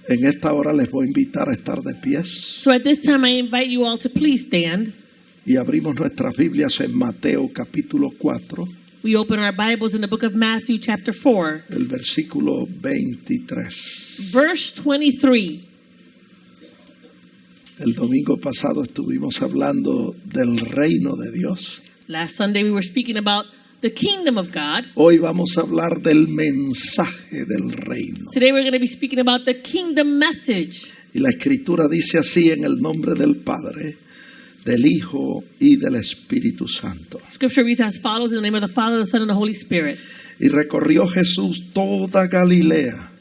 En esta hora les voy a invitar a estar de pies So at this time, I invite you all to please stand. y abrimos nuestras Biblias en Mateo capítulo 4, We open our Bibles in the book of Matthew, chapter 4, el versículo 23. verse 23. El domingo pasado estuvimos hablando del reino de Dios. Last Sunday, we were speaking about the kingdom of God. Hoy vamos a hablar del mensaje del reino. Today, we're going to be speaking about the kingdom message. Y la Escritura dice así en el nombre del Padre, del Hijo y del Espíritu Santo. Scripture reads as follows: in the name of the Father, the Son, and the Holy Spirit. Y recorrió Jesús toda Galilea,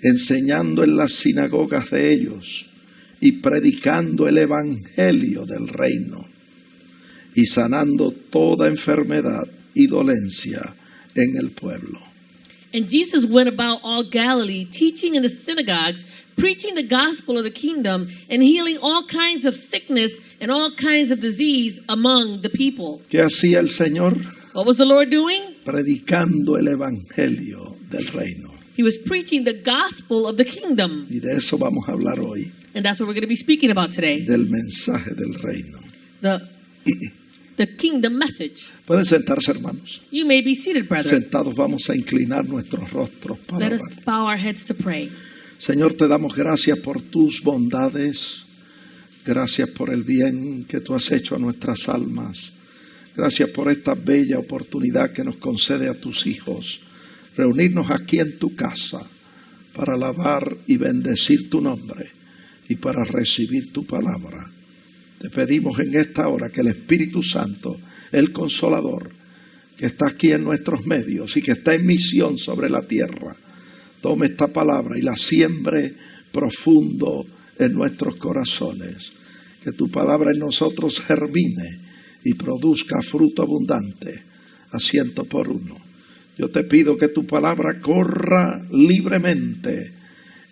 enseñando en las sinagogas de ellos y predicando el evangelio del reino y sanando toda enfermedad y dolencia en el pueblo. And Jesus went about all Galilee, teaching in the synagogues, preaching the gospel of the kingdom, and healing all kinds of sickness and all kinds of disease among the people. ¿Qué hacía el Señor? What was the Lord doing? Predicando el evangelio del reino. He was preaching the gospel of the kingdom. Y de eso vamos a hablar hoy, And that's what we're going to be speaking about today. del mensaje del reino. The kingdom message. Pueden sentarse, hermanos. You may be seated, brethren. Sentados vamos a inclinar nuestros rostros para Let us orar. bow our heads to pray. Señor, te damos gracias por tus bondades. Gracias por el bien que tú has hecho a nuestras almas. Gracias por esta bella oportunidad que nos concede a tus hijos. Reunirnos aquí en tu casa para alabar y bendecir tu nombre y para recibir tu palabra. Te pedimos en esta hora que el Espíritu Santo, el Consolador, que está aquí en nuestros medios y que está en misión sobre la tierra, tome esta palabra y la siembre profundo en nuestros corazones. Que tu palabra en nosotros germine y produzca fruto abundante a 100%. Yo te pido que tu palabra corra libremente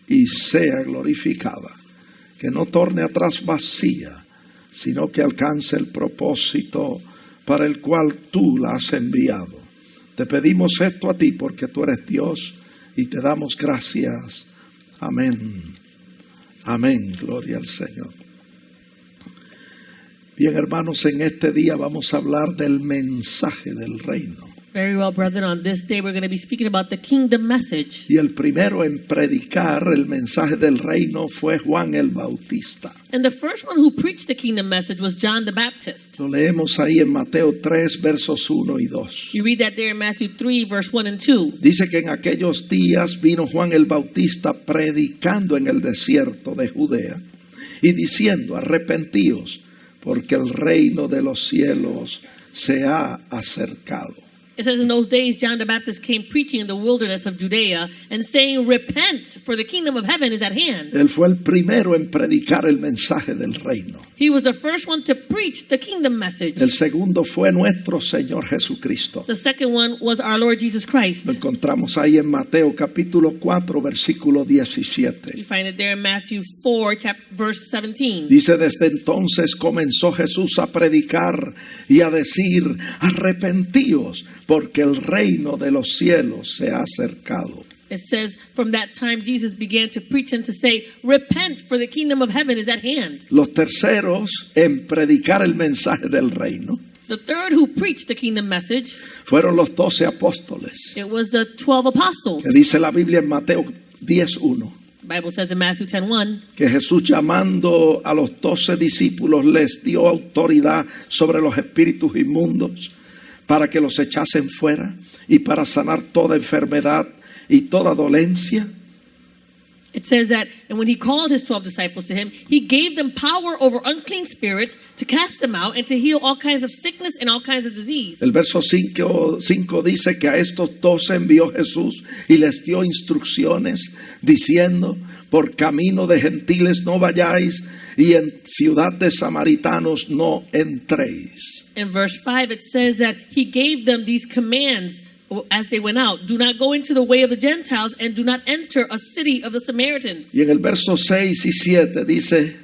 y sea glorificada. Que no torne atrás vacía, sino que alcance el propósito para el cual tú la has enviado. Te pedimos esto a ti porque tú eres Dios y te damos gracias. Amén. Amén. Gloria al Señor. Bien, hermanos, en este día vamos a hablar del mensaje del reino. Very well, brethren. On this day, we're going to be speaking about the kingdom message. Y el primero en predicar el mensaje del reino fue Juan el Bautista. And the first one who preached the kingdom message was John the Baptist. Lo leemos ahí en Mateo 3, versos 1 y 2. You read that there in Matthew 3, verse 1 and 2. Dice que en aquellos días vino Juan el Bautista predicando en el desierto de Judea y diciendo: arrepentíos, porque el reino de los cielos se ha acercado. It says, in those days, John the Baptist came preaching in the wilderness of Judea and saying, repent, for the kingdom of heaven is at hand. Él fue el primero en predicar el mensaje del reino. He was the first one to preach the kingdom message. El segundo fue nuestro Señor Jesucristo. The second one was our Lord Jesus Christ. Lo encontramos ahí en Mateo capítulo 4, versículo 17. You find it there in Matthew 4, verse 17. Dice: desde entonces comenzó Jesús a predicar y a decir: arrepentíos, porque el reino de los cielos se ha acercado. It says, from that time Jesus began to preach and to say, repent, for the kingdom of heaven is at hand. Los terceros en predicar el mensaje del reino The third who preached the kingdom message, fueron los 12 apóstoles, it was the 12 apostles. que dice la Biblia en Mateo 10:1. The Bible says in Matthew 10:1, que Jesús, llamando a los 12 discípulos, les dio autoridad sobre los espíritus inmundos para que los echasen fuera y para sanar toda enfermedad y toda dolencia. it says that, and when he called his 12 disciples to him, he gave them power over unclean spirits to cast them out and to heal all kinds of sickness and all kinds of disease. El verso 5 dice que a estos 12 envió Jesús y les dio instrucciones diciendo: por camino de gentiles no vayáis y en ciudad de samaritanos no entréis. In verse 5, it says that he gave them these commands as they went out. Do not go into the way of the Gentiles and do not enter a city of the Samaritans. Y en el verso 6 y 7 dice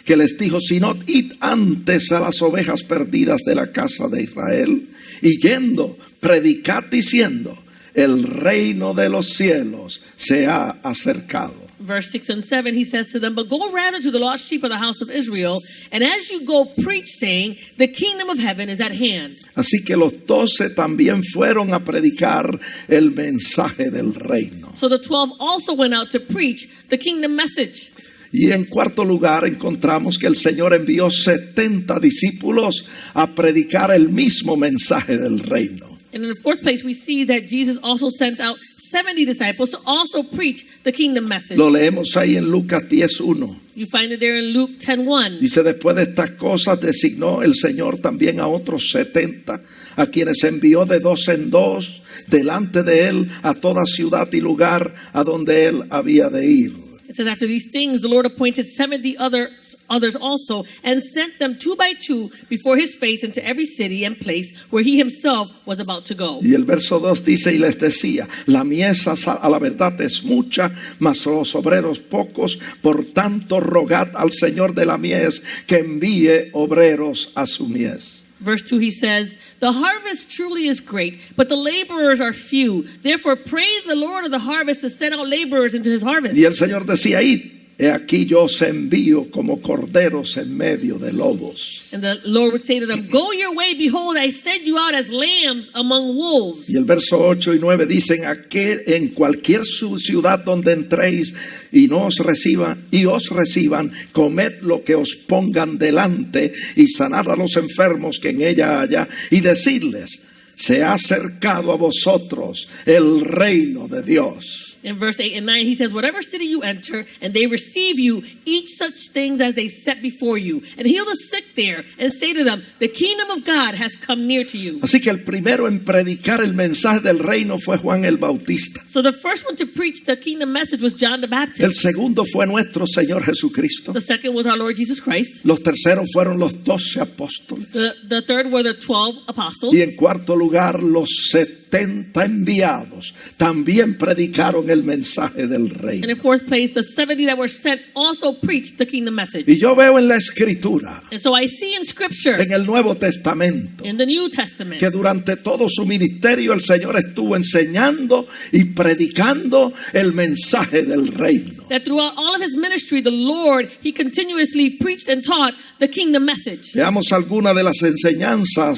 que les dijo: sino id antes a las ovejas perdidas de la casa de Israel, y yendo, predicad diciendo: el reino de los cielos se ha acercado. Verse 6 and 7, he says to them, but go rather to the lost sheep of the house of Israel, and as you go, preach, saying, the kingdom of heaven is at hand. Así que los 12 también fueron a predicar el mensaje del reino. So the 12 also went out to preach the kingdom message. Y en cuarto lugar encontramos que el Señor envió 70 discípulos a predicar el mismo mensaje del reino. And in the fourth place, we see that Jesus also sent out 70 disciples to also preach the kingdom message. Lo leemos ahí en Lucas 10:1. You find it there in Luke 10:1. Dice, después de estas cosas designó el Señor también a otros 70, a quienes envió de 2 en 2 delante de él a toda ciudad y lugar a donde él había de ir. It says, after these things, the Lord appointed 70 others also, and sent them 2 by 2 before his face into every city and place where he himself was about to go. Y el verso 2 dice, y les decía, la mies a la verdad es mucha, mas los obreros pocos, por tanto rogad al Señor de la mies que envíe obreros a su mies. Verse 2, he says, the harvest truly is great, but the laborers are few. Therefore, pray the Lord of the harvest to send out laborers into his harvest. Y el Señor decía, id, he aquí yo os envío como corderos en medio de lobos. And the Lord would say to them, go your way, behold, I send you out as lambs among wolves. Y el verso 8 y 9 dicen, en cualquier ciudad donde entréis y os reciban, comed lo que os pongan delante y sanad a los enfermos que en ella haya, y decidles, se ha acercado a vosotros el reino de Dios. In verse 8 and 9, he says, whatever city you enter, and they receive you, eat such things as they set before you, and heal the sick there, and say to them, the kingdom of God has come near to you. Así que el primero en predicar el mensaje del reino fue Juan el Bautista. So the first one to preach the kingdom message was John the Baptist. El segundo fue nuestro Señor Jesucristo. The second was our Lord Jesus Christ. Los terceros fueron los 12 apóstoles. The third were the 12 apostles. Y en cuarto lugar, los 70 enviados también predicaron el mensaje del reino. And in fourth place, the 70 that were sent also preached the kingdom message. Y yo veo en la Escritura, And so I see in Scripture, en el Nuevo Testamento, in the New Testament, que durante todo su ministerio el Señor estuvo enseñando y predicando el mensaje del reino. that throughout all of his ministry, the Lord, he continuously preached and taught the kingdom message. Veamos algunas de las enseñanzas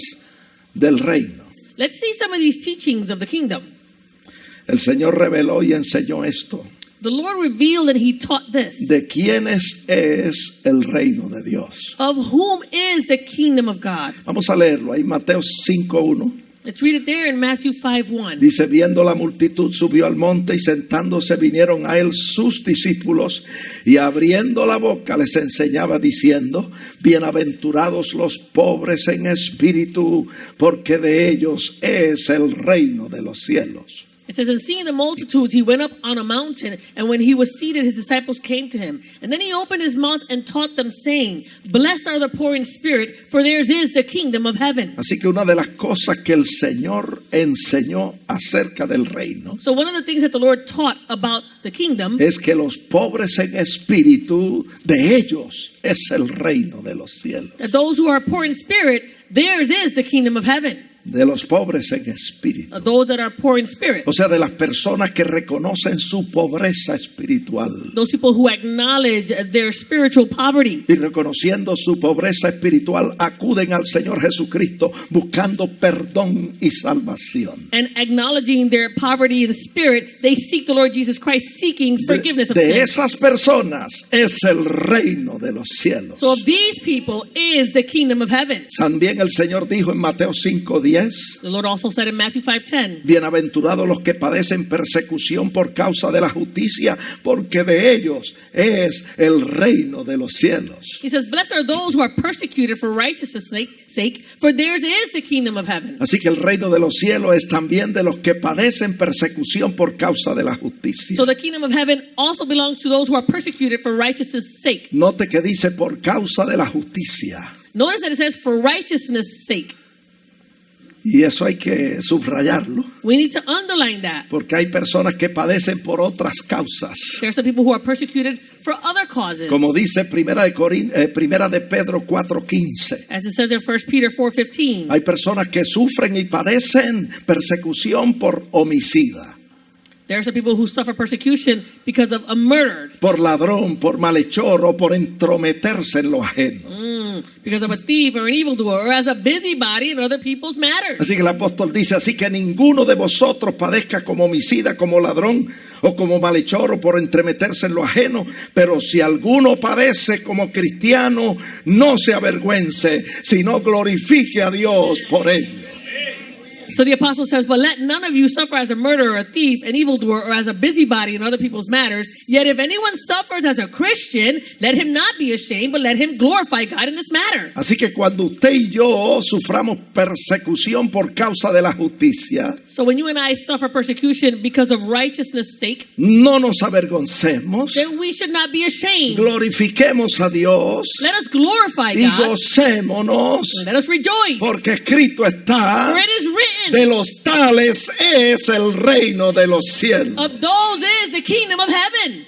del reino. Let's see some of these teachings of the kingdom. El Señor reveló y enseñó esto. The Lord revealed and he taught this. ¿De quiénes es el reino de Dios? Of whom is the kingdom of God? Vamos a leerlo ahí, Mateo 5:1. Let's read it there in Matthew 5:1. Dice, viendo la multitud, subió al monte y sentándose vinieron a él sus discípulos y abriendo la boca les enseñaba diciendo, bienaventurados los pobres en espíritu, porque de ellos es el reino de los cielos. It says, and seeing the multitudes, he went up on a mountain, and when he was seated, his disciples came to him. And then he opened his mouth and taught them, saying, blessed are the poor in spirit, for theirs is the kingdom of heaven. Así que una de las cosas que el Señor enseñó acerca del reino So one of the things that the Lord taught about the kingdom es que los pobres en espíritu, de ellos es el reino de los cielos. that those who are poor in spirit, theirs is the kingdom of heaven. De los pobres en espíritu. Those that are poor in spirit. O sea, de las personas que reconocen su pobreza espiritual. Those people who acknowledge their spiritual poverty. Y reconociendo su pobreza espiritual, acuden al Señor Jesucristo buscando perdón y salvación. And acknowledging their poverty in spirit, they seek the Lord Jesus Christ, seeking forgiveness of De sins. esas personas es el reino de los cielos. So of these people is the kingdom of heaven. También el Señor dijo en Mateo 5:10, The Lord also said in Matthew 5:10, bienaventurados los que padecen persecución por causa de la justicia, porque de ellos es el reino de los cielos. he says, blessed are those who are persecuted for righteousness' sake, for theirs is the kingdom of heaven. Así que el reino de los cielos es también de los que padecen persecución por causa de la justicia. So the kingdom of heaven also belongs to those who are persecuted for righteousness' sake. Note que dice por causa de la justicia. Notice that it says for righteousness' sake. Y eso hay que subrayarlo, We need to underline that. porque hay personas que padecen por otras causas. There are some people who are persecuted for other causes. Como dice primera de Pedro 4:15. As it says in 1 Peter 4:15. Hay personas que sufren y padecen persecución por homicida. There are some people who suffer persecution because of a murder, por ladrón, por malhechor o por entrometerse en lo ajeno. because of a thief or an evildoer, or as a busybody in other people's matters. Así que el apóstol dice, así que ninguno de vosotros padezca como homicida, como ladrón o como malhechor o por entremeterse en lo ajeno, pero si alguno padece como cristiano, no se avergüence, sino glorifique a Dios por ello. So the apostle says, but let none of you suffer as a murderer, a thief, an evildoer, or as a busybody in other people's matters. Yet if anyone suffers as a Christian, let him not be ashamed, but let him glorify God in this matter. Así que cuando usted y yo suframos persecución por causa de la justicia, So when you and I suffer persecution because of righteousness' sake, no nos avergoncemos, then we should not be ashamed. glorifiquemos a Dios Let us glorify y God. gocémonos, Let us rejoice. porque escrito está, For it is written, de los tales es el reino de los cielos. of those is the kingdom of heaven.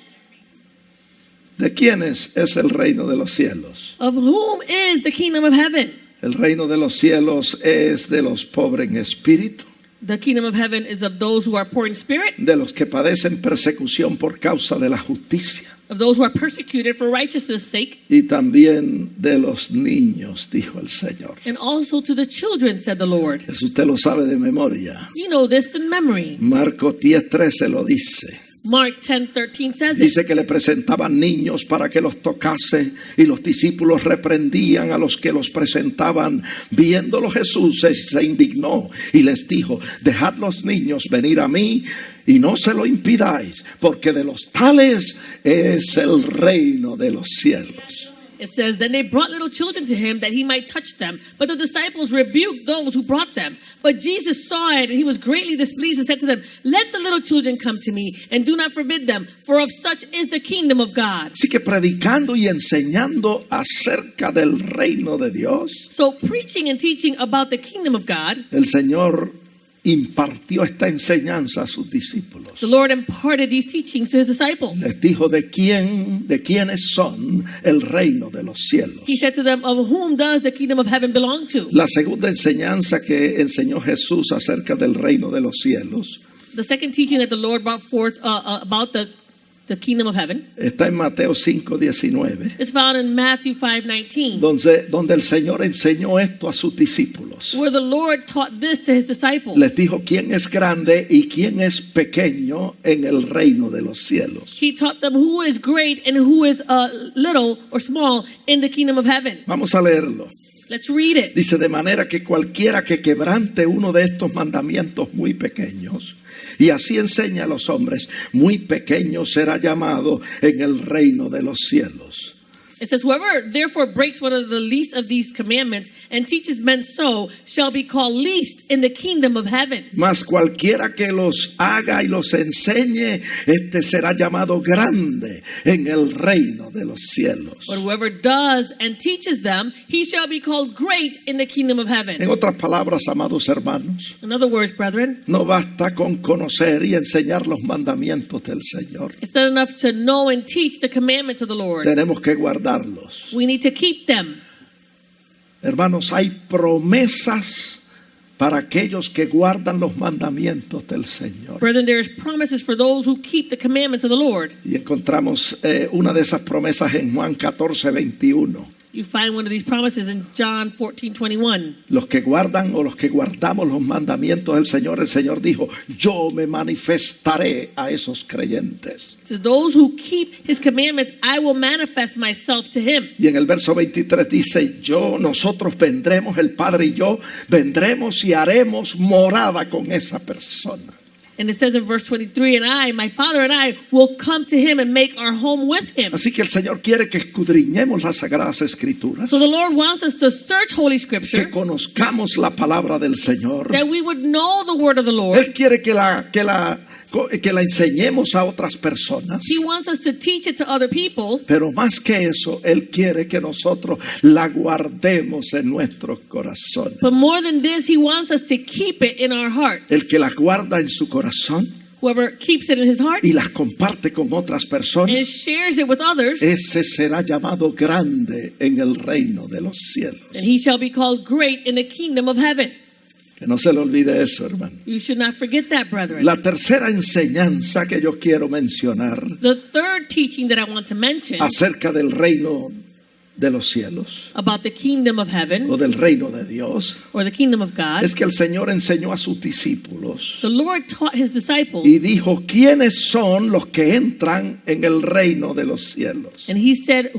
¿De quiénes es el reino de los cielos? Of whom is the kingdom of heaven? El reino de los cielos es de los pobres en espíritu, The kingdom of heaven is of those who are poor in spirit, de los que padecen persecución por causa de la justicia, of those who are persecuted for righteousness' sake, y también de los niños, dijo el Señor. and also to the children, said the Lord. Eso usted lo sabe de memoria. You know this in memory. Marcos 10:13 lo dice. Mark 10:13 says it. Dice que le presentaban niños para que los tocase y los discípulos reprendían a los que los presentaban. Viéndolo Jesús se indignó y les dijo, dejad los niños venir a mí y no se lo impidáis, porque de los tales es el reino de los cielos. It says, then they brought little children to him that he might touch them. But the disciples rebuked those who brought them. But Jesus saw it, and he was greatly displeased and said to them, let the little children come to me, and do not forbid them, for of such is the kingdom of God. Así que predicando y enseñando acerca del reino de Dios, So preaching and teaching about the kingdom of God, el Señor impartió esta enseñanza a sus discípulos. the Lord imparted these teachings to his disciples. Les dijo de quiénes son el reino de los cielos. He said to them, of whom does the kingdom of heaven belong to? La segunda enseñanza que enseñó Jesús acerca del reino de los cielos The second teaching that the Lord brought forth about the kingdom of heaven está en Mateo 5:19, is found in Matthew 5:19, donde el Señor enseñó esto a sus discípulos. where the Lord taught this to his disciples. Les dijo quién es grande y quién es pequeño en el reino de los cielos. He taught them who is great and who is little or small in the kingdom of heaven. Vamos a leerlo. Let's read it. Dice, de manera que cualquiera que quebrante uno de estos mandamientos muy pequeños, y así enseña a los hombres, muy pequeño será llamado en el reino de los cielos. It says, whoever therefore breaks one of the least of these commandments and teaches men so shall be called least in the kingdom of heaven. Mas cualquiera que los haga y los enseñe, este será llamado grande en el reino de los cielos. But whoever does and teaches them, he shall be called great in the kingdom of En heaven. otras palabras, amados hermanos, In other words, brethren, no basta con conocer y enseñar los mandamientos del Señor. it's not enough to know and teach the commandments of the Lord. Tenemos que guardarlos. We need to keep them. Hermanos, hay promesas para aquellos que guardan los mandamientos del Señor. Brethren, there's promises for those who keep the commandments of the Lord. Y encontramos una de esas promesas en Juan 14:21. You find one of these promises in John 14:21. Los que guardan o los que guardamos los mandamientos del Señor, el Señor dijo, yo me manifestaré a esos creyentes. It says, those who keep his commandments, I will manifest myself to him. Y en el verso 23 dice, nosotros vendremos, el Padre y yo, vendremos y haremos morada con esa persona. And it says in verse 23, and I, my Father and I, will come to him and make our home with him. Así que el Señor quiere que escudriñemos las Sagradas Escrituras, So the Lord wants us to search Holy que Scripture, conozcamos la palabra del Señor. that we would know the word of the Lord. Él quiere que la enseñemos a otras personas. He wants us to teach it to other people. Pero más que eso, Él quiere que nosotros la guardemos en nuestros corazones. But more than this, he wants us to keep it in our hearts. El que las guarda en su corazón Whoever keeps it in his heart y las comparte con otras personas, and shares it with others, ese será llamado grande en el reino de los cielos. and he shall be called great in the kingdom of heaven. Que no se le olvide eso, hermano. You should not forget that, brethren. La tercera enseñanza que yo quiero mencionar The third teaching that I want to mention acerca del reino de los cielos about the kingdom of heaven o del reino de Dios or the kingdom of God, es que el Señor enseñó a sus discípulos the Lord taught his disciples, y dijo: ¿quiénes son los que entran en el reino de los cielos? and he said,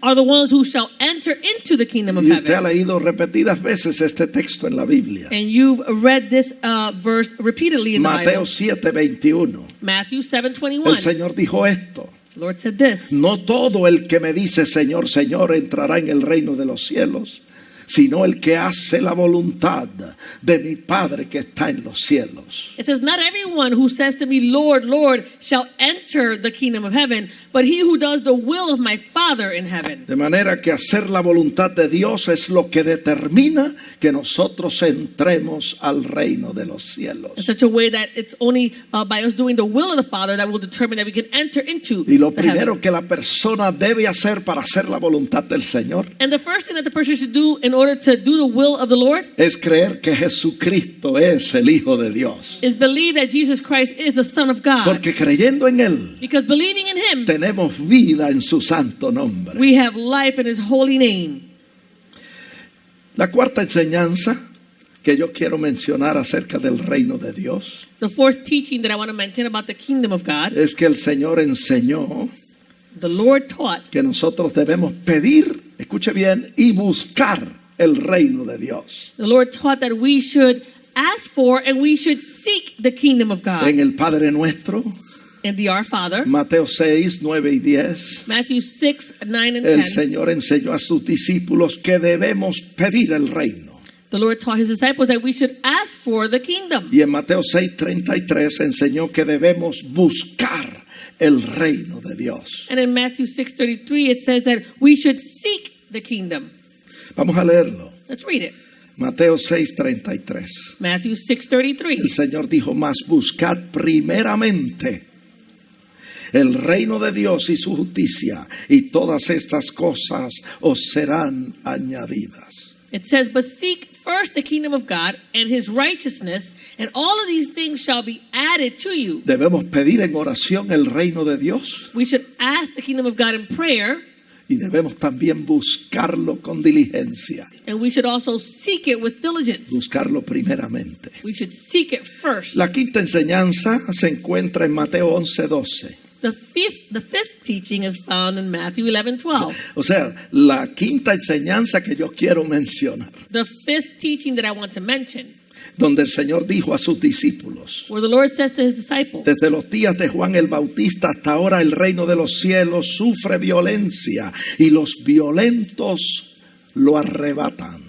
are the ones who shall enter into the kingdom of Y usted ha heaven? leído repetidas veces este texto en la Biblia. And you've read this verse repeatedly in the Mateo Bible. 7:21. Matthew El 7:21. Señor dijo esto: The Lord said this. no todo el que me dice Señor, Señor entrará en el reino de los cielos, sino el que hace la voluntad de mi Padre que está en los cielos. It says, not everyone who says to me, Lord, Lord, shall enter the kingdom of heaven, but he who does the will of my Father in heaven. De manera que hacer la voluntad de Dios es lo que determina que nosotros entremos al reino de los cielos. In such a way that it's only by us doing the will of the Father that will determine that we can enter into Y lo the heaven. primero que la persona debe hacer para hacer la voluntad del Señor And the first thing that the person should do in order to do the will of the Lord es creer que Jesucristo es el Hijo de Dios. is believe that Jesus Christ is the Son of God. Porque creyendo en Él, Because believing in him, tenemos vida en su santo nombre. we have life in his holy name. La cuarta enseñanza que yo quiero mencionar acerca del reino de Dios The fourth teaching that I want to mention about the kingdom of God, es que el Señor enseñó the Lord taught que nosotros debemos pedir, escuche bien, y buscar el reino de Dios. The Lord taught that we should ask for and we should seek the kingdom of God. En el Padre Nuestro, In the Our Father, Mateo 6, 9 y 10, Matthew 6, 9 and el 10, Señor enseñó a sus discípulos que debemos pedir el reino. the Lord taught his disciples that we should ask for the kingdom. Y en Mateo 6, 33 enseñó que debemos buscar el reino de Dios. And in Matthew 6:33 it says that we should seek the kingdom. Vamos a leerlo. Let's read it. Mateo 6, 33. Matthew 6:33. El Señor dijo: mas buscad primeramente el reino de Dios y su justicia, y todas estas cosas os serán añadidas. It says, but seek first the kingdom of God and his righteousness, and all of these things shall be added to you. Debemos pedir en oración el reino de Dios We should ask the kingdom of God in prayer, y debemos también buscarlo con diligencia, and we should also seek it with diligence. buscarlo primeramente. We should seek it first. La quinta enseñanza se encuentra en Mateo 11, 12. The fifth teaching is found in Matthew 11:12. O sea, la quinta enseñanza que yo quiero mencionar, The fifth teaching that I want to mention, donde el Señor dijo a sus discípulos: where the Lord says to his disciples, desde los días de Juan el Bautista hasta ahora el reino de los cielos sufre violencia y los violentos lo arrebatan.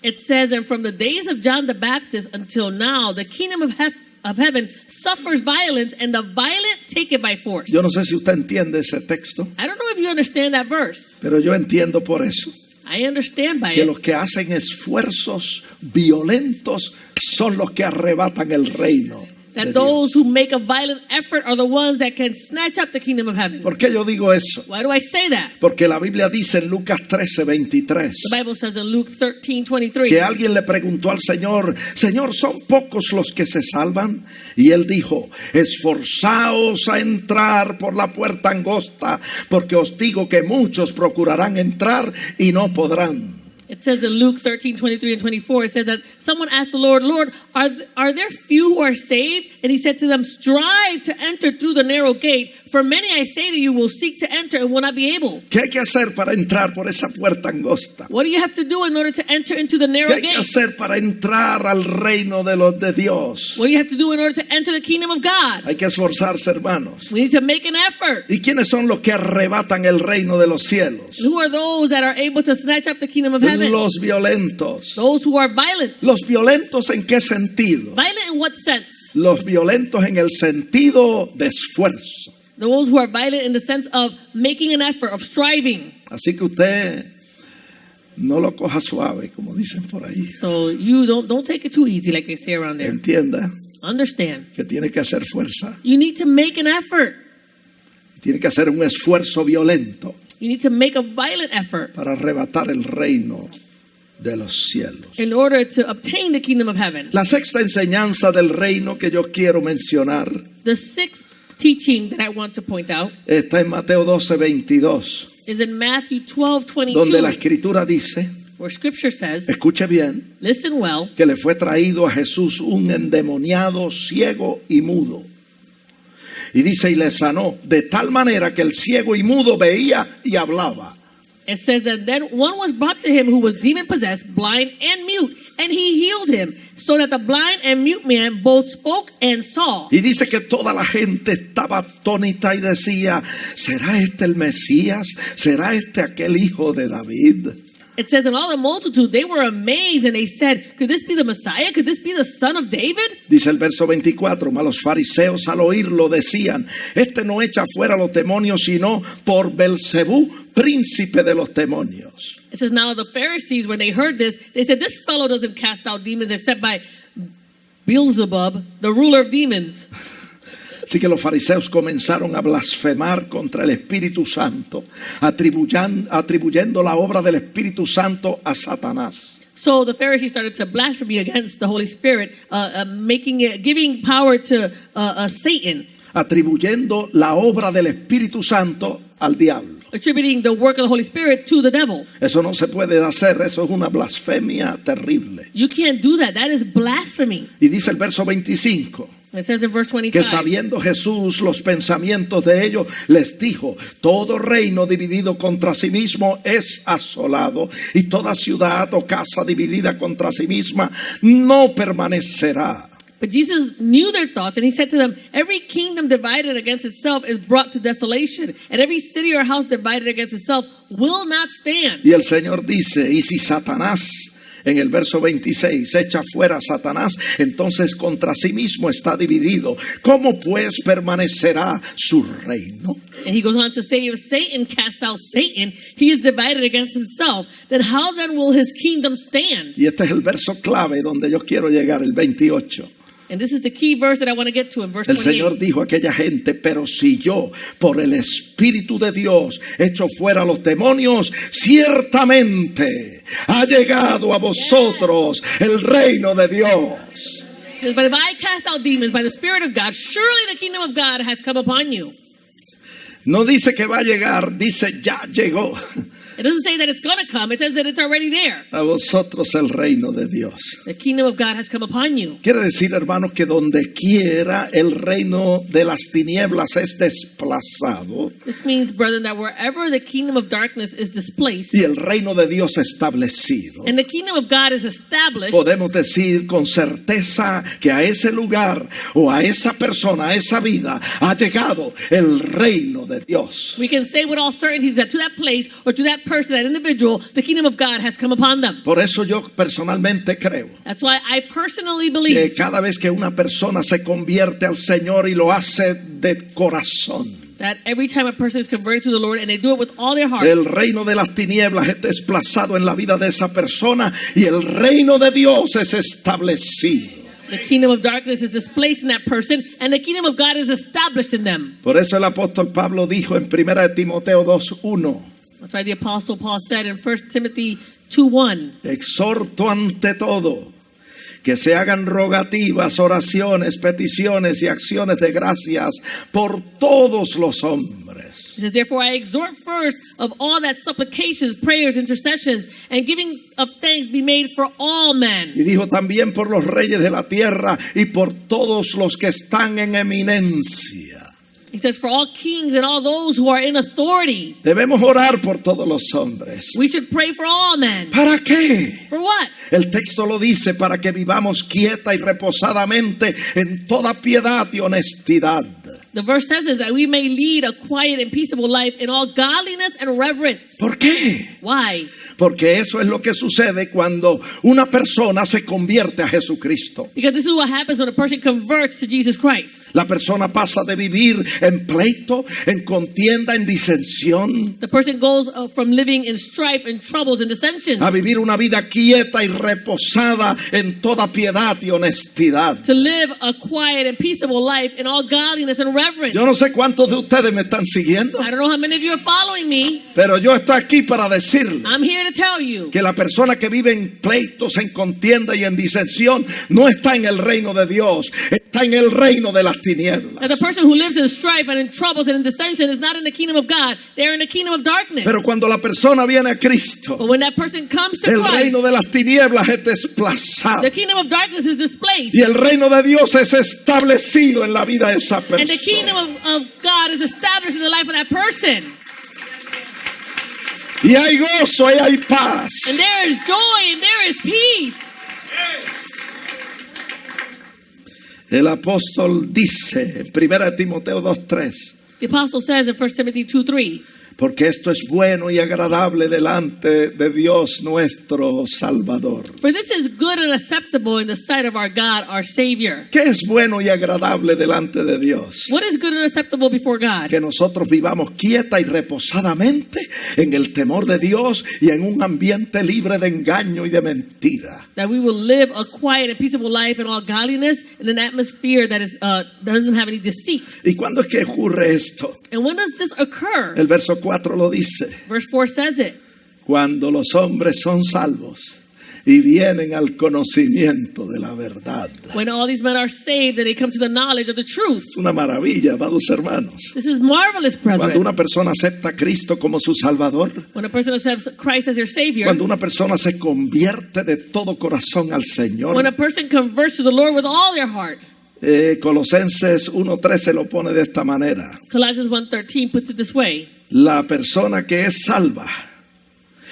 it says, and from the days of John the Baptist until now, the kingdom of heaven suffers violence, and the violent take it by force. Yo no sé si usted entiende ese texto, I don't know if you understand that verse. pero yo entiendo por eso I understand by que it los que hacen esfuerzos violentos son los que arrebatan el reino de that Dios. those who make a violent effort are the ones that can snatch up the kingdom of heaven. ¿Por qué yo digo eso? Why do I say that? Porque la Biblia dice en Lucas 13, 23 The Bible says in Luke 13:23. que alguien le preguntó al Señor: Señor, ¿son pocos los que se salvan? Y él dijo: esforzaos a entrar por la puerta angosta, porque os digo que muchos procurarán entrar y no podrán. It says in Luke 13:23 and 24, it says that someone asked the Lord, Lord, are there few who are saved? And he said to them, strive to enter through the narrow gate, for many, I say to you, will seek to enter and will not be able. ¿Qué hay que hacer para entrar por esa puerta angosta? What do you have to do in order to enter into the ¿Qué narrow hay que gate? hacer para entrar al reino de los de Dios? What do you have to do in order to enter the kingdom of God? Hay que esforzarse, hermanos. We need to make an effort. ¿Y quiénes son los que arrebatan el reino de los cielos? Who are those that are able to snatch up the kingdom of heaven? Los violentos. Those who are violent. ¿Los violentos en qué sentido? Violent in what sense? Los violentos en el sentido de esfuerzo. Those who are violent in the sense of making an effort, of striving. Así que usted no lo coja suave, como dicen por ahí. So you don't take it too easy, like they say around there. Entienda Understand. que tiene que hacer fuerza. You need to make an effort. Tiene que hacer un esfuerzo violento You need to make a violent effort para arrebatar el reino de los cielos. in order to obtain the kingdom of heaven. La sexta enseñanza del reino que yo quiero mencionar The sixth teaching that I want to point out está en Mateo 12:22, is in Matthew 12:22, donde la escritura dice, where scripture says, escuche bien, listen well, que le fue traído a Jesús un endemoniado ciego y mudo. Y dice, y le sanó de tal manera que el ciego y mudo veía y hablaba. it says that then one was brought to him who was demon possessed, blind and mute, and he healed him, so that the blind and mute man both spoke and saw. Y dice que toda la gente estaba atónita y decía, ¿será este el Mesías? ¿Será este aquel hijo de David? It says, and all the multitude, they were amazed, and they said, could this be the Messiah? Could this be the son of David? Dice el verso 24, mas los fariseos al oírlo decían, este no echa fuera los demonios, sino por Belcebú, príncipe de los demonios. It says, now the Pharisees, when they heard this, they said, this fellow doesn't cast out demons except by Beelzebub, the ruler of demons. Así que los fariseos comenzaron a blasfemar contra el Espíritu Santo, atribuyendo la obra del Espíritu Santo a Satanás. So the Pharisees started to blaspheme against the Holy Spirit, giving power to Satan, Atribuyendo la obra del Espíritu Santo al diablo. attributing the work of the Holy Spirit to the devil. Eso no se puede hacer, eso es una blasfemia terrible. You can't do that. That is blasphemy. Y dice el verso 25, It says in verse que 25, sabiendo Jesús los pensamientos de ellos, les dijo, todo reino dividido contra sí mismo es asolado, y toda ciudad o casa dividida contra sí misma no permanecerá. but Jesus knew their thoughts, and he said to them, every kingdom divided against itself is brought to desolation, and every city or house divided against itself will not stand. Y el Señor dice, y si Satanás, en el verso 26, echa fuera a Satanás, entonces contra sí mismo está dividido. ¿Cómo pues permanecerá su reino? And he goes on to say, if Satan casts out Satan, he is divided against himself. Then how then will his kingdom stand? Y este es el verso clave donde yo quiero llegar, el 28. And this is the key verse that I want to get to in verse El Señor 28. dijo a aquella gente, pero si yo por el Espíritu de Dios echo fuera los demonios, ciertamente ha llegado a vosotros el reino de Dios. It says, but if I cast out demons by the Spirit of God, surely the kingdom of God has come upon you. No dice que va a llegar, dice ya llegó It doesn't say that it's going to come. It says that it's already there. a vosotros el reino de Dios. The kingdom of God has come upon you. Quiere decir, hermanos, que donde quiera el reino de las tinieblas es desplazado This means, brethren, that wherever the kingdom of darkness is displaced y el reino de Dios establecido, and the kingdom of God is established, podemos decir con certeza que a ese lugar o a esa persona, a esa vida, ha llegado el reino de Dios. we can say with all certainty that to that place or to that person, that individual, the kingdom of God has come upon them. Por eso yo personalmente creo That's why I personally que believe cada vez que una persona se convierte al Señor y lo hace de corazón, that every time a person is converted to the Lord and they do it with all their heart, el reino de las tinieblas es desplazado en la vida de esa persona y el reino de Dios es establecido. the kingdom of darkness is displaced in that person and the kingdom of God is established in them. Por eso el apóstol Pablo dijo en 1 Timoteo 2:1, That's why the apostle Paul said in 1 Timothy 2:1, exhorto ante todo que se hagan rogativas, oraciones, peticiones y acciones de gracias por todos los hombres. he says, therefore I exhort first of all that supplications, prayers, intercessions, and giving of thanks be made for all men. Y dijo también por los reyes de la tierra y por todos los que están en eminencia. He says, for all kings and all those who are in authority, Debemos orar por todos los hombres. we should pray for all men. ¿Para qué? For what? El texto lo dice, para que vivamos quieta y reposadamente en toda piedad y honestidad. The verse says is that we may lead a quiet and peaceable life in all godliness and reverence. ¿Por qué? Why? Porque eso es lo que sucede cuando una persona se convierte a Jesucristo. Because this is what happens when a person converts to Jesus Christ. La persona pasa de vivir en pleito, en contienda, en disensión, The person goes from living in strife and troubles and dissensions a vivir una vida quieta y reposada en toda piedad y honestidad. to live a quiet and peaceable life in all godliness and reverence. reverence. Yo no sé cuántos de ustedes me están siguiendo, I don't know how many of you are following me. pero yo estoy aquí para decirles I'm here to tell you que la persona que vive en pleitos, en contienda y en disensión no está en el reino de Dios, está en el reino de las tinieblas. that the person who lives in strife and in troubles and in dissension is not in the kingdom of God. They're in the kingdom of darkness. Pero cuando la persona viene a Cristo, But when that person comes to el Christ, reino de las tinieblas es desplazado the kingdom of darkness is displaced. y el reino de Dios es establecido en la vida de esa And the kingdom persona. of God is established in the life of that person. Y hay gozo y hay paz. And there is joy and there is peace. El apóstol dice en 1 Timoteo 2:3, The apostle says in 1 Timothy 2:3, porque esto es bueno y agradable delante de Dios nuestro Salvador. for this is good and acceptable in the sight of our God, our Savior. ¿Qué es bueno y agradable delante de Dios? What is good and acceptable before God? Que nosotros vivamos quieta y reposadamente en el temor de Dios y en un ambiente libre de engaño y de mentira. That we will live a quiet and peaceable life in all godliness in an atmosphere that is doesn't have any deceit. ¿Y cuándo es que ocurre esto? And when does this occur? El verso 4 lo dice. Verse 4 says it. Cuando los hombres son salvos y vienen al conocimiento de la verdad. When all these men are saved and they come to the knowledge of the truth. Es una maravilla, amados hermanos. This is marvelous, Cuando brethren. una persona acepta a Cristo como su Salvador, When a person accepts Christ as their Savior, cuando una persona se convierte de todo corazón al when Señor, a person converts to the Lord with all their heart. Colosenses 1:13 lo pone de esta manera. Colossians 1:13 puts it this way. La persona que es salva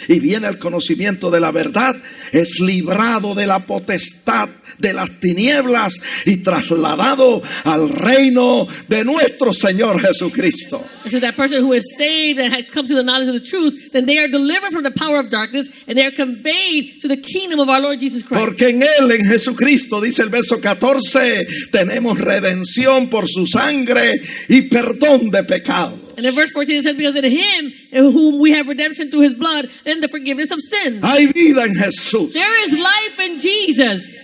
y viene al conocimiento de la verdad es librado de la potestad de las tinieblas y trasladado al reino de nuestro Señor Jesucristo. It says that person who is saved and has come to the knowledge of the truth, then they are delivered from the power of darkness and they are conveyed to the kingdom of our Lord Jesus Christ. Porque en Él, en Jesucristo, dice el verso 14, tenemos redención por su sangre y perdón de pecado. And in verse 14 it says, because in him in whom we have redemption through his blood and the forgiveness of sin. Hay vida en Jesús. There is life in Jesus.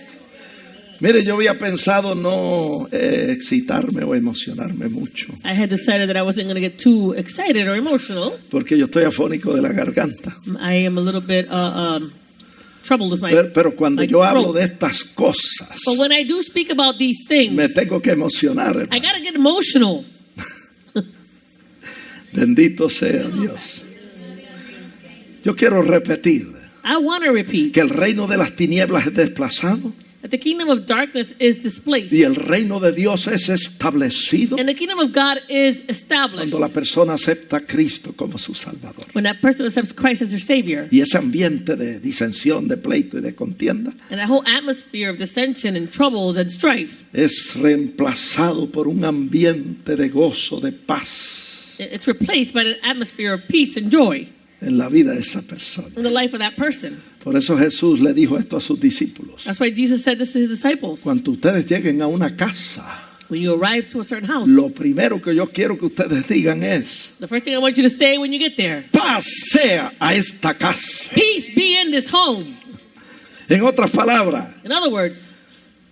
Mire, yo había pensado no excitarme o emocionarme mucho, I had decided that I wasn't going to get too excited or emotional. porque yo estoy afónico de la garganta. I am a little bit troubled with my Pero cuando my yo hablo throat. de estas cosas, But when I do speak about these things, me tengo que emocionar, I hermano. got to get emotional. Bendito sea Dios. Yo quiero repetir I want to repeat que el reino de las tinieblas es desplazado that the kingdom of darkness is displaced y el reino de Dios es establecido and the kingdom of God is established cuando la persona acepta a Cristo como su Salvador. when that person accepts Christ as their Savior. Y ese ambiente de disensión, de pleito y de contienda And that whole atmosphere of dissension and troubles and strife, es reemplazado por un ambiente de gozo, de paz it's replaced by an atmosphere of peace and joy en la vida de esa persona. in the life of that person. Por eso Jesús le dijo esto a sus discípulos. That's why Jesus said this to his disciples. Cuando ustedes lleguen a una casa, When you arrive to a certain house, lo primero que yo quiero que ustedes digan es: the first thing I want you to say when you get there, paz sea a esta casa. peace be in this home. En otras palabras, In other words,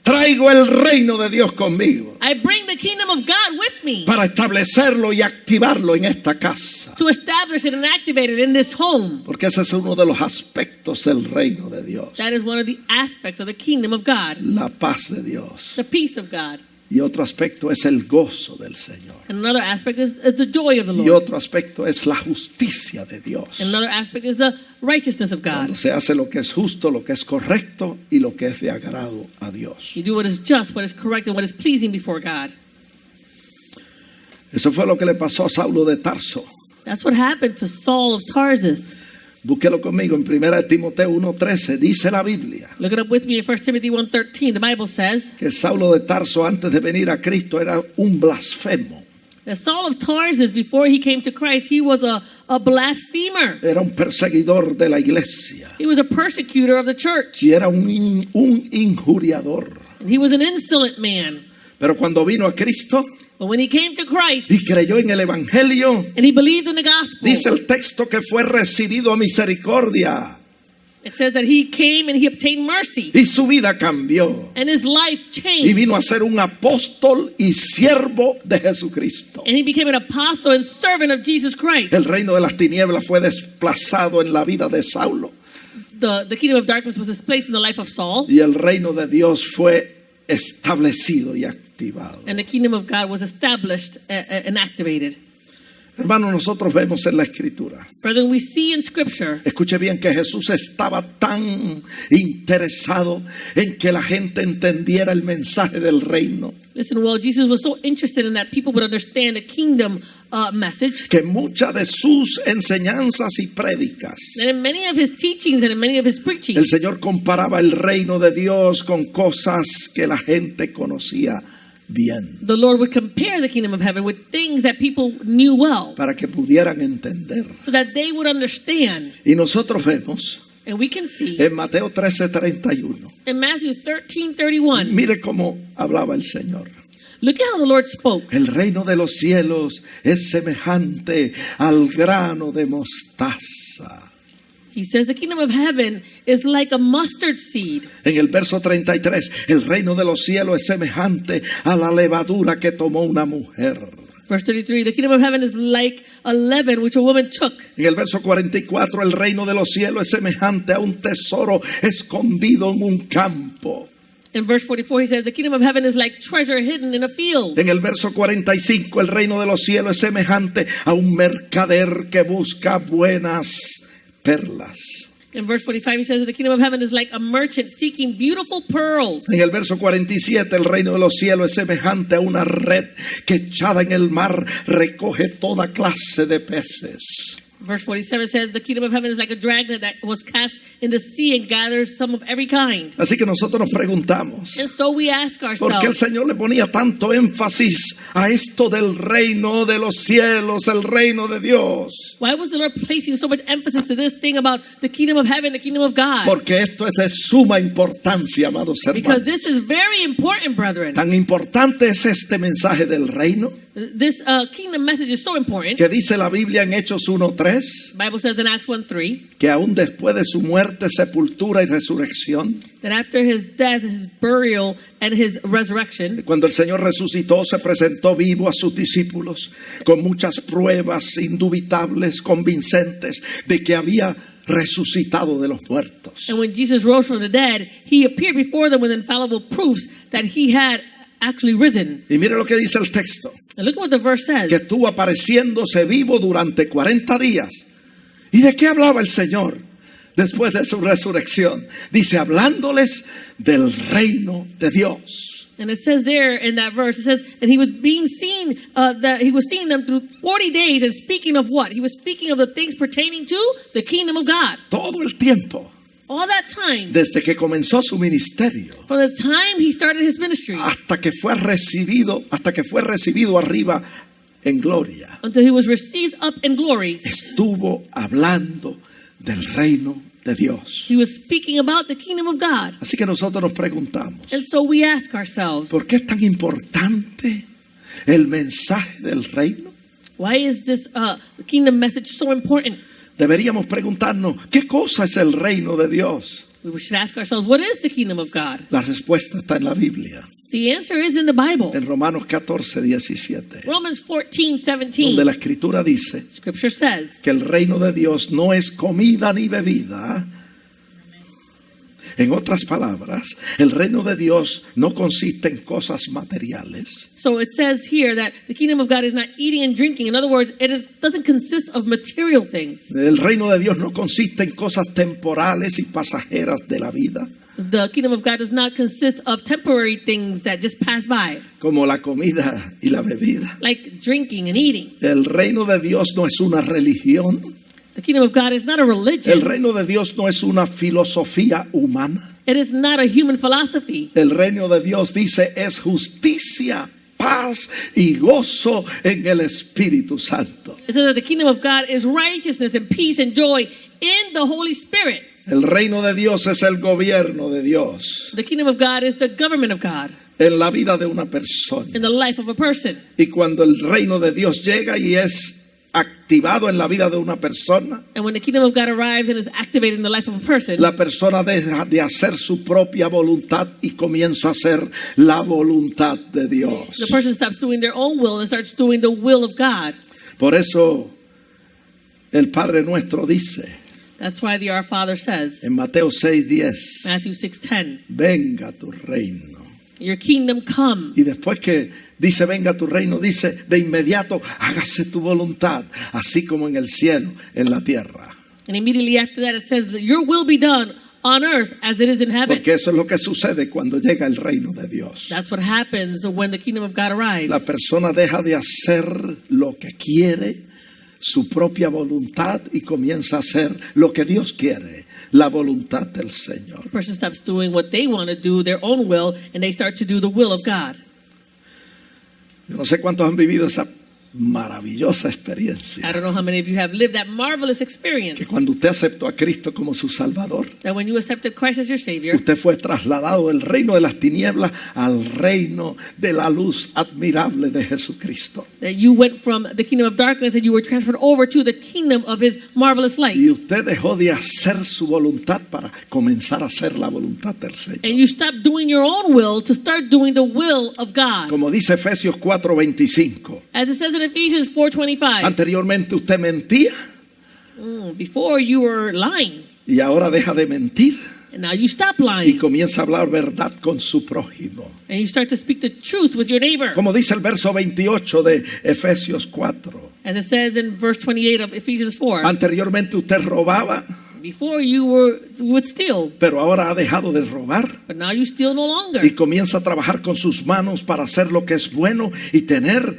traigo el reino de Dios conmigo I bring the kingdom of God with me para establecerlo y activarlo en esta casa. to establish it and activate it in this home. Porque ese es uno de los aspectos del reino de Dios. That is one of the aspects of the kingdom of God, La paz de Dios. the peace of God. Y otro aspecto es el gozo del Señor. And another aspect is the joy of the Y Lord. otro aspecto es la justicia de Dios. And another aspect is the righteousness of God. Cuando se hace lo que es justo, lo que es correcto y lo que es de agrado a Dios. You do what is just, what is correct, and what is pleasing before God. Eso fue lo que le pasó a Saulo de Tarso. That's what happened to Saul of Tarsus. Búsquelo conmigo en 1 Timoteo 1:13. Dice la Biblia Look it up with me in 1 Timothy 1:13. The Bible says que Saulo de Tarso, antes de venir a Cristo, era un blasfemo. that Saul of Tarsus, before he came to Christ, he was a blasphemer. Era un perseguidor de la iglesia. He was a persecutor of the church. Y era un injuriador. And he was an insolent man. Pero cuando vino a Cristo But when he came to Christ y creyó en el Evangelio, and he believed in the gospel, dice el texto que fue recibido a misericordia. It says that he came and he obtained mercy. y su vida cambió. And his life Y changed. vino a ser un apóstol y siervo de Jesucristo. And he became an apostle and servant of Jesus Christ. El reino de las tinieblas fue desplazado en la vida de Saulo The kingdom of darkness was displaced in the life of Saul. y el reino de Dios fue establecido y activado. And the kingdom of God was established and activated. Hermanos, nosotros vemos en la Escritura. Brethren, we see in Scripture, Escuche bien que Jesús estaba tan interesado en que la gente entendiera el mensaje del reino, listen, well, Jesus was so interested in that people would understand the kingdom message. que muchas de sus enseñanzas y prédicas, And in many of his teachings and in many of his preaching, el Señor comparaba el reino de Dios con cosas que la gente conocía bien, the Lord would compare the kingdom of heaven with things that people knew well para que pudieran entender. so that they would understand. Y nosotros vemos And we can see en Mateo 13:31, in Matthew 13:31, mire cómo hablaba el Señor. look at how the Lord spoke. El reino de los cielos es semejante al grano de mostaza. He says the kingdom of heaven is like a mustard seed. En el verso 33, el reino de los cielos es semejante a la levadura que tomó una mujer. Verse 33, the kingdom of heaven is like a leaven which a woman took. En el verso 44, el reino de los cielos es semejante a un tesoro escondido en un campo. In verse 44, he says the kingdom of heaven is like treasure hidden in a field. En el verso 45, el reino de los cielos es semejante a un mercader que busca buenas perlas. In verse 45, he says that the kingdom of heaven is like a merchant seeking beautiful pearls. En el verso 47, el reino de los cielos es semejante a una red que echada en el mar recoge toda clase de peces. Verse 47 says the kingdom of heaven is like a dragnet that was cast in the sea and gathers some of every kind. Así que nosotros nos preguntamos, And so we ask ¿por qué el ourselves, Señor le ponía tanto énfasis a esto del reino de los cielos, el reino de Dios? why was the Lord placing so much emphasis to this thing about the kingdom of heaven, the kingdom of God? Porque esto es de suma importancia, amados Because hermanos. this is very important, brethren. Tan importante es este mensaje del reino This kingdom message is so important. que dice la Biblia en Hechos 1:3 Bible says in Acts 1:3 que aún después de su muerte, sepultura y resurrección, that after his death, his burial, and his resurrection, cuando el Señor resucitó, se presentó vivo a sus discípulos con muchas pruebas indubitables, convincentes de que había resucitado de los muertos. and when Jesus rose from the dead, he appeared before them with infallible proofs that he had actually risen. Y mire lo que dice el texto, And look at what the verse says. que estuvo apareciéndose vivo durante 40 días. ¿Y de qué hablaba el Señor después de su resurrección? Dice, hablándoles del reino de Dios. And it says there in that verse, it says, and he was being seen, that he was seeing them through 40 days and speaking of what? He was speaking of the things pertaining to the kingdom of God. Todo el tiempo, All that time, desde que comenzó su ministerio, from the time he started his ministry hasta que fue recibido arriba en gloria, until he was received up in glory, estuvo hablando del reino de Dios. he was speaking about the kingdom of God. Así que nosotros nos preguntamos, And so we ask ourselves, ¿por qué es tan importante el mensaje del reino? why is this kingdom message so important? Deberíamos preguntarnos, ¿qué cosa es el reino de Dios? We should ask ourselves, what is the kingdom of God? La respuesta está en la Biblia, The answer is in the Bible. en Romanos 14:17, Romans 14:17. donde la Escritura dice Scripture says que el reino de Dios no es comida ni bebida. En otras palabras, el reino de Dios no consiste en cosas materiales, So it says here that the kingdom of God is not eating and drinking. In other words, doesn't consist of material things. el reino de Dios no consiste en cosas temporales y pasajeras de la vida, The kingdom of God does not consist of temporary things that just pass by, como la comida y la bebida. like drinking and eating. El reino de Dios no es una religión. The kingdom of God is not a El religion. reino de Dios no es una filosofía humana. It is not a human philosophy. El reino de Dios, dice, es justicia, paz y gozo en el Espíritu Santo. It says that the kingdom of God is righteousness and peace and joy in the Holy Spirit. El reino de Dios es el gobierno de Dios The kingdom of God is the government of God en la vida de una persona. in the life of a person. Y cuando el reino de Dios llega y es activado en la vida de una persona, And when the kingdom of God arrives and is activated in the life of a person, la persona deja de hacer su propia voluntad y comienza a hacer la voluntad de Dios. the person stops doing their own will and starts doing the will of God. Por eso el Padre Nuestro dice That's why the Our Father says, en Mateo 6:10, Matthew 6:10, venga tu reino. your kingdom come. Y después que dice venga tu reino, dice de inmediato hágase tu voluntad, así como en el cielo, en la tierra. And immediately after that it says, your will be done on earth as it is in heaven. Porque eso es lo que sucede cuando llega el reino de Dios. That's what happens when the kingdom of God arrives. La persona deja de hacer lo que quiere, su propia voluntad, y comienza a hacer lo que Dios quiere, la voluntad del Señor. The person stops doing what they want to do, their own will, and they start to do the will of God. Yo no sé cuántos han vivido esa maravillosa I experiencia, don't know how many of you have lived that marvelous experience que cuando usted aceptó a Cristo como su Salvador, that when you accepted Christ as your Savior, usted fue trasladado del reino de las tinieblas al reino de la luz admirable de Jesucristo. that you went from the kingdom of darkness and you were transferred over to the kingdom of His marvelous light. Y usted dejó de hacer su voluntad para comenzar a hacer la voluntad del Señor. And you stopped doing your own will to start doing the will of God. Como dice Efesios 4:25, As it says in Ephesians 4:25, anteriormente usted mentía before you were lying, y ahora deja de mentir and now you stop y lying, comienza a hablar verdad con su prójimo. and you start to speak the truth with your neighbor. Como dice el verso 28 de Efesios 4, As it says in verse 28 of Ephesians 4, anteriormente usted robaba, before you would steal, pero ahora ha dejado de robar but now you steal no longer. y comienza a trabajar con sus manos para hacer lo que es bueno y tener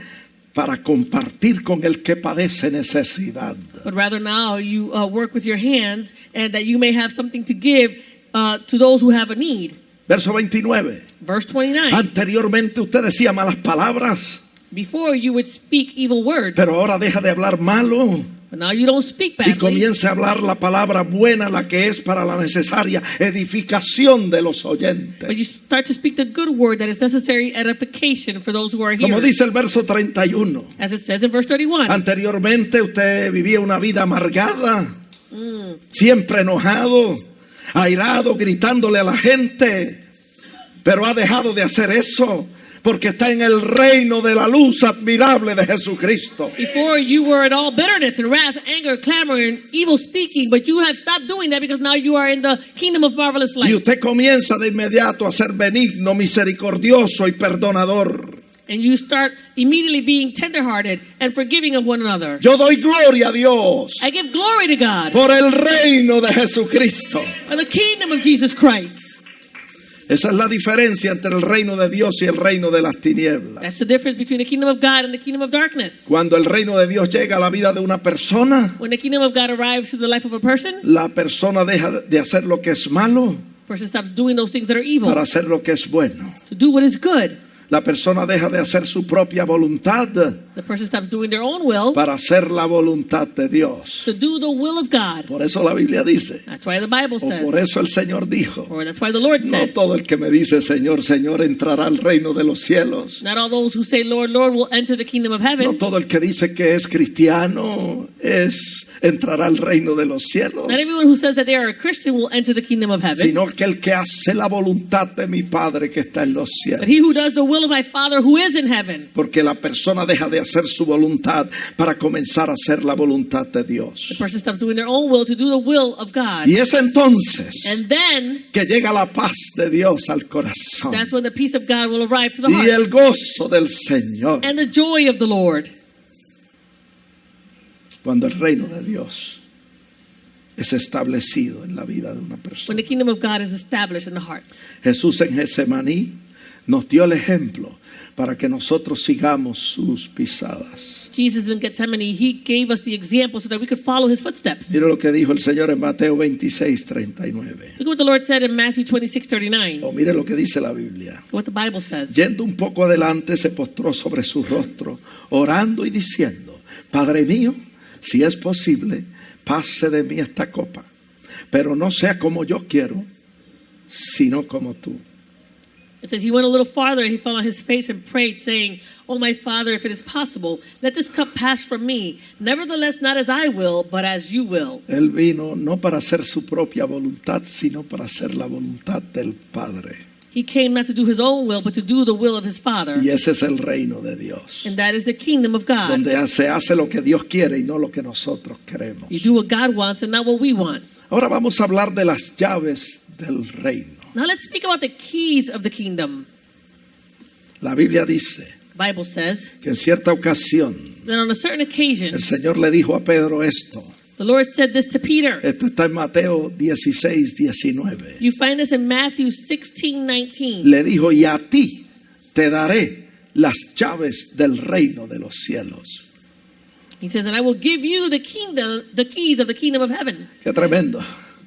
para compartir con el que padece necesidad. But rather now you work with your hands, and that you may have something to give to those who have a need. Verso 29. Verse 29, Anteriormente usted decía malas palabras, before you would speak evil words, pero ahora deja de hablar malo but now you don't speak y badly, comienza a hablar la palabra buena, la que es para la necesaria edificación de los oyentes. but you start to speak the good word that is necessary edification for those who are Como here. dice el verso 31. As it says in verse 31, Anteriormente usted vivía una vida amargada, siempre enojado, airado, gritándole a la gente, pero ha dejado de hacer eso porque está en el reino de la luz admirable de Jesucristo. before you were in all bitterness and wrath, anger, clamor, and evil speaking, but you have stopped doing that because now you are in the kingdom of marvelous Y light. usted comienza de inmediato a ser benigno, misericordioso y perdonador. And you start immediately being tenderhearted and forgiving of one another. Yo doy gloria a Dios I give glory to God por el reino de Jesucristo. for the kingdom of Jesus Christ. Esa es la diferencia entre el reino de Dios y el reino de las tinieblas. That's the difference between the kingdom of God and the kingdom of darkness. Cuando el reino de Dios llega a la vida de una persona, When the kingdom of God arrives to the life of a person, la persona deja de hacer lo que es malo the person stops doing those things that are evil para hacer lo que es bueno. to do what is good. La persona deja de hacer su propia voluntad The person stops doing their own will para hacer la voluntad de Dios. to do the will of God. Por eso la Biblia dice, That's why the Bible o por says, eso el Señor dijo, or that's why the Lord no said, todo el que me dice Señor, Señor entrará al reino de los cielos. not all those who say, Lord, Lord, will enter the kingdom of No heaven. todo el que dice que es cristiano entrará al reino de los cielos, Not everyone who says that they are a Christian will enter the kingdom of heaven. sino que el que hace la voluntad de mi Padre que está en los cielos. But he who does the will of my Father who is in heaven. Porque la persona deja de hacer su voluntad para comenzar a hacer la voluntad de Dios. The person stops doing their own will to do the will of God. Y es entonces And then que llega la paz de Dios al corazón that's when the peace of God will arrive to the y heart. el gozo del Señor. And the joy of the Lord. Cuando el reino de Dios es establecido en la vida de una When persona. the kingdom of God is established in the hearts. Jesús en Getsemaní nos dio el ejemplo para que nosotros sigamos sus pisadas. Jesus in Gethsemane, he gave us the example so that we could follow his footsteps. Mira lo que dijo el Señor en Mateo 26:39. Look at what the Lord said in Matthew 26:39. O mire lo que dice la Biblia. What the Bible says. Yendo un poco adelante, se postró sobre su rostro, orando y diciendo: Padre mío, si es posible, pase de mí esta copa, pero no sea como yo quiero, sino como tú. It says he went a little farther and he fell on his face and prayed, saying, "Oh, my Father, if it is possible, let this cup pass from me. Nevertheless, not as I will, but as you will." Él vino no para hacer su propia voluntad, sino para hacer la voluntad del Padre. He came not to do his own will, but to do the will of his Father. Y ese es el reino de Dios, And that is the kingdom of God. donde se hace lo que Dios quiere y no lo que nosotros queremos. You do what God wants and not what we want. Ahora vamos a hablar de las llaves del reino. Now let's speak about the keys of the kingdom. La Biblia dice The Bible says que en cierta ocasión that on a certain occasion, el Señor le dijo a Pedro esto. the Lord said this to Peter. Esto está en Mateo 16:19. You find this in Matthew 16:19. Le dijo, y a ti te daré las llaves del reino de los cielos. He says, "And I will give you the kingdom, the keys of the kingdom of heaven." Qué tremendo.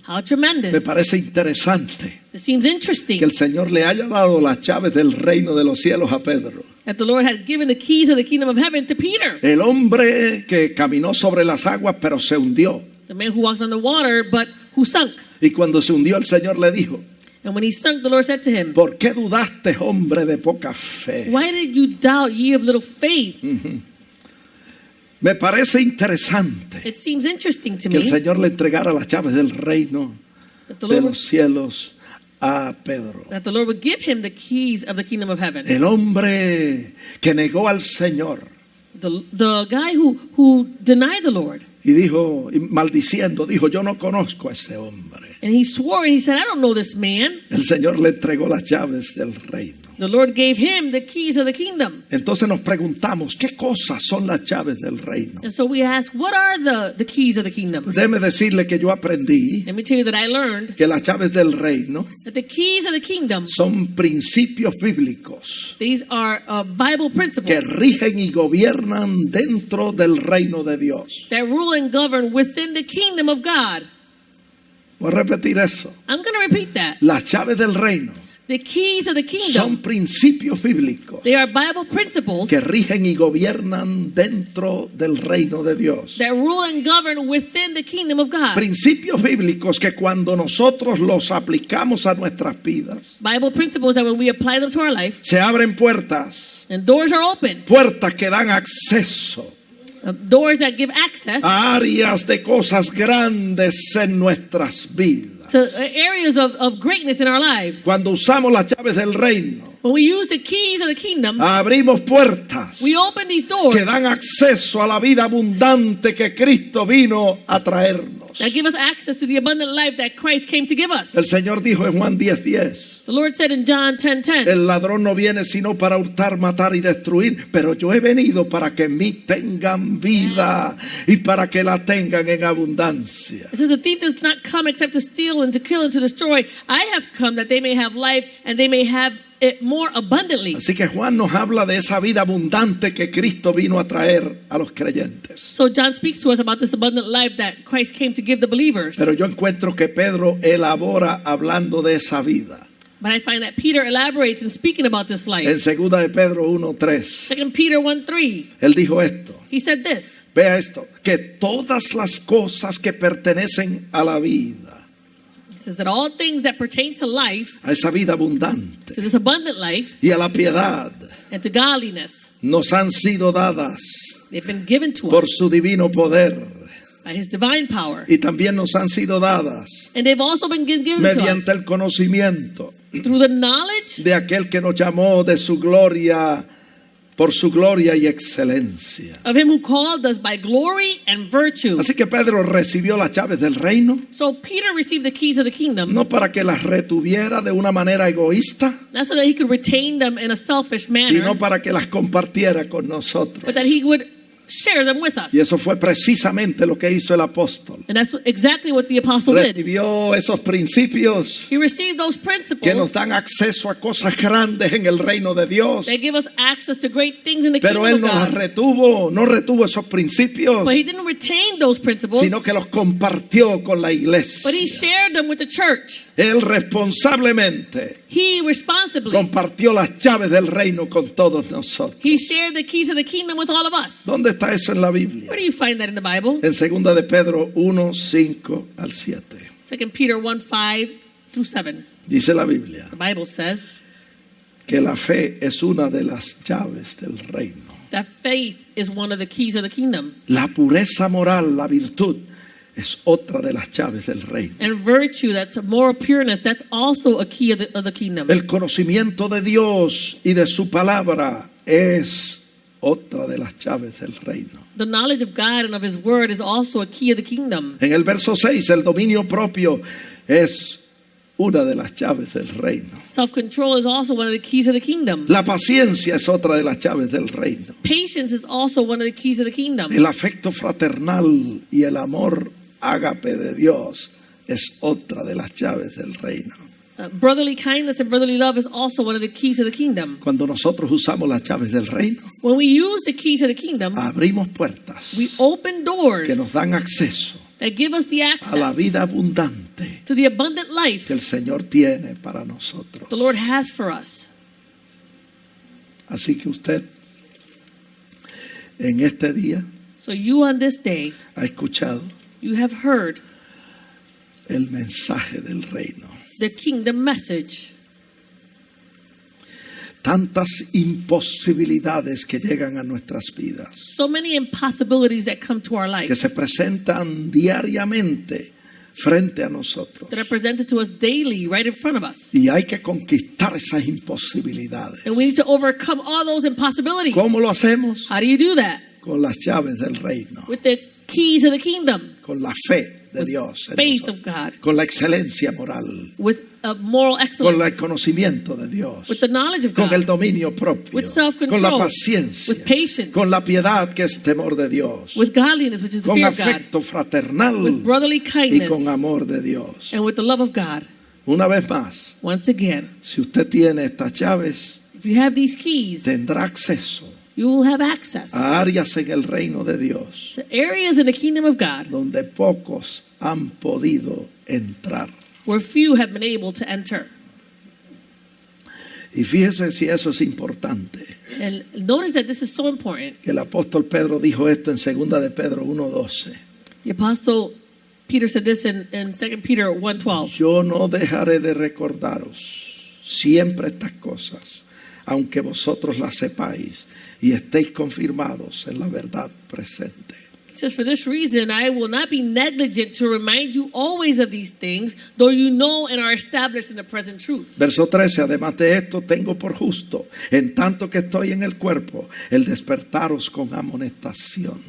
How Me tremendous. parece interesante It seems interesting que el Señor le haya dado las llaves del reino de los cielos a Pedro. that the Lord had given the keys of the kingdom of heaven to Peter, El hombre que caminó sobre las aguas pero se hundió. the man who walked on the water, but who sunk. Y cuando se hundió el Señor le dijo, And when he sunk, the Lord said to him, ¿por qué dudaste, hombre de poca fe? "Why did you doubt, ye of little faith?" Me parece interesante It seems interesting to que el me Señor le entregara las llaves del reino that the de Lord would, los cielos a Pedro. that the Lord would give him the keys of the kingdom of heaven. El hombre que negó al Señor The guy who denied the Lord, y dijo, y maldiciendo, dijo, yo no conozco a ese hombre. and he swore and he said, "I don't know this man." El Señor le entregó las llaves del reino. The Lord gave him the keys of the kingdom. Entonces nos preguntamos, ¿qué cosas son las llaves del reino? And so we ask, what are the keys of the kingdom? Déjeme decirle que yo aprendí Let me tell you that I learned que las llaves del reino that the keys of the kingdom, son principios bíblicos these are Bible que principles rigen y gobiernan dentro del reino de Dios. that rule and govern within the kingdom of God. Voy a repetir eso. I'm going to repeat that. Las llaves del reino The keys of the son kingdom, principios bíblicos they are Bible principles que rigen y gobiernan dentro del reino de Dios. that rule and govern within the kingdom of God. Principios bíblicos que cuando nosotros los aplicamos a nuestras vidas, Bible principles that when we apply them to our life, se abren puertas, and doors are open, puertas que dan acceso doors that give access a áreas de cosas grandes en nuestras vidas. to areas of greatness in our lives. Cuando usamos las llaves del reino, When we use the keys of the kingdom, abrimos puertas we open these doors que dan acceso a la vida abundante que Cristo vino a traernos. that give us access to the abundant life that Christ came to give us. El Señor dijo en Juan 10:10, The Lord said in John 10:10, el ladrón no viene sino para hurtar, matar y destruir, pero yo he venido para que en mí tengan vida y para que la tengan en abundancia. it says, "The thief does not come except to steal and to kill and to destroy. I have come that they may have life and they may have it more abundantly." Así que Juan nos habla de esa vida abundante que Cristo vino a traer a los creyentes. So John speaks to us about this abundant life that Christ came to give the believers. Pero yo encuentro que Pedro elabora hablando de esa vida. But I find that Peter elaborates in speaking about this life. En 2 de Pedro 1:3, 2 Peter 1:3, él dijo esto. he said this. Vea esto, que todas las cosas que pertenecen a la vida, He says that all things that pertain to life, a esa vida abundante to this abundant life, y a la piedad, and to godliness, nos han sido dadas they've been given to por us su divino poder by his divine power. y también nos han sido dadas And they've also been given to us mediante el conocimiento through the knowledge de aquel que nos llamó de su gloria, por su gloria y excelencia. of him who called us by glory and virtue. Así que Pedro recibió las llaves del reino, So Peter received the keys of the kingdom, no para que las retuviera de una manera egoísta, not so that he could retain them in a selfish manner, sino para que las compartiera con nosotros. but that he would share them with us. Y eso fue precisamente lo que hizo el apóstol. And that's exactly what the apostle did. Recibió esos principios He received those que nos principles dan acceso a cosas grandes en el reino de Dios. that give us access to great things in the Pero kingdom él of no las God. retuvo, no retuvo esos principios, But he didn't retain those principles, sino que los compartió con la but he iglesia. shared them with the church. Él responsablemente He responsibly, compartió las llaves del reino con todos nosotros. he shared the keys of the kingdom with all of us. ¿Dónde está eso en la Biblia? Where do you find that in the Bible? En 2 de Pedro 1, 5 al 7. 2 Peter 1:5 through 7. Dice la Biblia, The Bible says, que la fe es una de las llaves del reino. that faith is one of the keys of the kingdom. La pureza moral, la virtud, es otra de las llaves del reino. And virtue, that's a moral pureness, that's also a key of the kingdom. El conocimiento de Dios y de su palabra es otra de las llaves del reino. The knowledge of God and of His Word is also a key of the kingdom. En el verso 6, el dominio propio es una de las llaves del reino. Self-control is also one of the keys of the kingdom. La paciencia es otra de las llaves del reino. Patience is also one of the keys of the kingdom. El afecto fraternal y el amor ágape de Dios es otra de las llaves del reino. Brotherly kindness and brotherly love is also one of the keys of the kingdom. Cuando nosotros usamos las llaves del reino, When we use the keys of the kingdom, abrimos puertas we open doors que nos dan acceso that give us the a la access vida abundante to the abundant life que el Señor tiene para nosotros. the Lord has for us. Así que usted en este día So you on this day, ha escuchado you have heard el mensaje del reino. the kingdom message. Tantas imposibilidades que llegan a nuestras vidas, So many impossibilities that come to our que life se presentan diariamente frente a nosotros. that are presented to us daily right in front of us. Y hay que conquistar esas imposibilidades. And we need to overcome all those impossibilities. ¿Cómo lo hacemos? How do you do that? Con las llaves del reino, With the keys of the kingdom, con la fe de with Dios en faith nosotros, of God, con la excelencia moral, with a moral con el excellence, conocimiento de Dios, with the knowledge of con el God, dominio propio, with self-control, con la paciencia, with patience, con la piedad que es temor de Dios, with godliness, which is the con fear of God, afecto fraternal with brotherly y kindness, con amor de Dios. and with the love of God. Una vez más, Once again, si usted tiene estas llaves, if you have these keys, tendrá acceso you will have access a áreas en el reino de Dios to areas in the kingdom of God donde pocos han podido entrar. where few have been able to enter. Y fíjese si eso es importante, And notice that this is so important. que el apóstol Pedro dijo esto en 2 de Pedro 1:12. The apostle Peter said this in 2 Peter 1:12. Yo no dejaré de recordaros siempre estas cosas, aunque vosotros las sepáis y estéis confirmados en la verdad presente. He says, for this reason, I will not be negligent to remind you always of these things, though you know and are established in the present truth. Verso 13, además de esto tengo por justo, en tanto que estoy en el cuerpo, el despertaros con amonestación.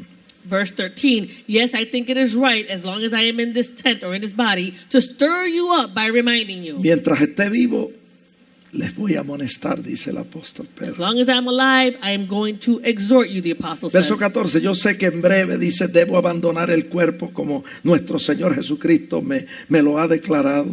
Verse 13, yes, I think it is right, as long as I am in this tent or in this body, to stir you up by reminding you. Mientras esté vivo, les voy a amonestar, dice el apóstol As Pedro. long as I'm alive, I am going to exhort you, the apostle says. Verso 14, yo sé que en breve, dice, debo abandonar el cuerpo como nuestro Señor Jesucristo me lo ha declarado.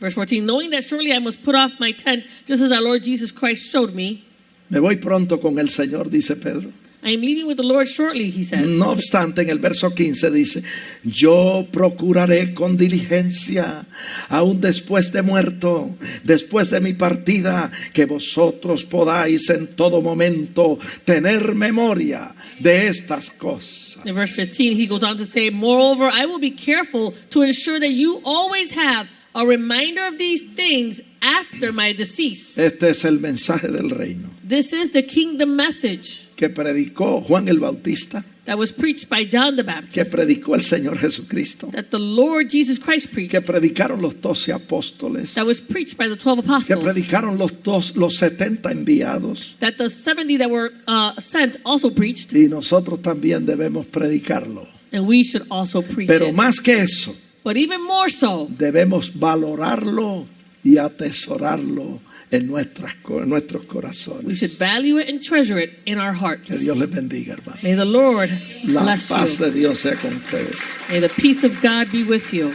Verse 14, knowing that surely I must put off my tent, just as our Lord Jesus Christ showed me. Me voy pronto con el Señor, dice Pedro. I am leaving with the Lord shortly, he says. No obstante, en el verso 15 dice, yo procuraré con diligencia, aún después de muerto, después de mi partida, que vosotros podáis en todo momento tener memoria de estas cosas. In verse 15, he goes on to say, moreover, I will be careful to ensure that you always have a reminder of these things after my decease. Este es el mensaje del reino This is the kingdom message que predicó Juan el Bautista, that was preached by John the que Baptist, predicó el Señor Jesucristo, that the Lord Jesus Christ que preached, predicaron los 12 apóstoles, that was preached by the 12 que apostles, predicaron los 70 enviados. that the 70 that were sent also preached, Y nosotros también debemos predicarlo. and we should also preach Pero it. más que eso, But even more so, debemos valorarlo y atesorarlo en nuestros we corazones. should value it and treasure it in our hearts. Que Dios les bendiga, hermano. May the Lord La bless paz you. de Dios sea con ustedes. May the peace of God be with you.